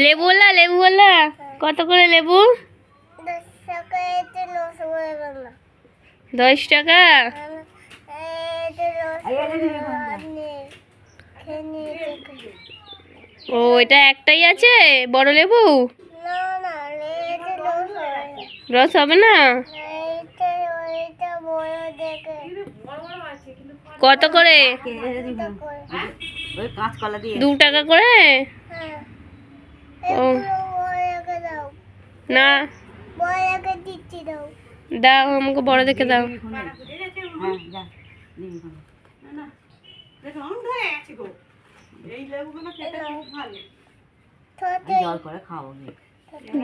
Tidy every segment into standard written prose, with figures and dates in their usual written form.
লেবুওয়ালা লেবুওয়ালা কত করে লেবু? 10 টাকা। ও এটা একটাই আছে বড় লেবু, রস হবে না? কত করে? 2 টাকা করে। ও না দাও, আমাকে বড় দেখে দাও।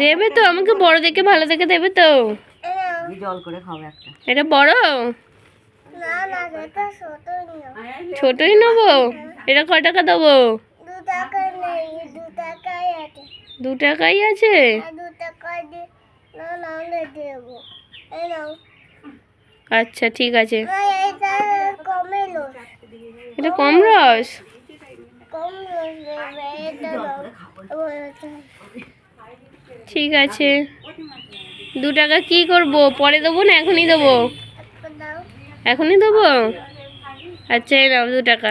দেবে তো আমাকে বড় দেখে, ভালো দেখে দেবে তো। জল করে খাও একটা। এটা বড়? ছোটই নেবো। এটা কয় টাকা দেবো? 2 টাকাই আছে। আচ্ছা ঠিক আছে। এটা কম রস। ঠিক আছে 2 টাকা কি করব? পরে দেবো না এখনই দেবো? এখনই দেবো। আচ্ছা এই নাও 2 টাকা।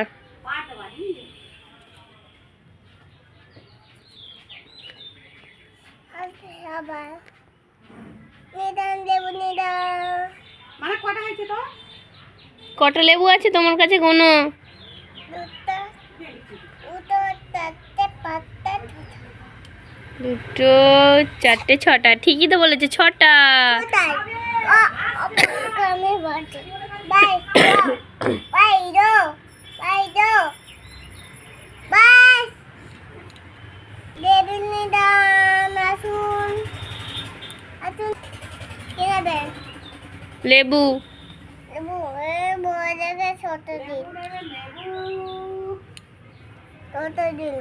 কটা লেবু আছে তোমার কাছে কোনো? 2, 4, 6টা। ঠিকই তো বলেছে 6টা। লেবু ছোট দিন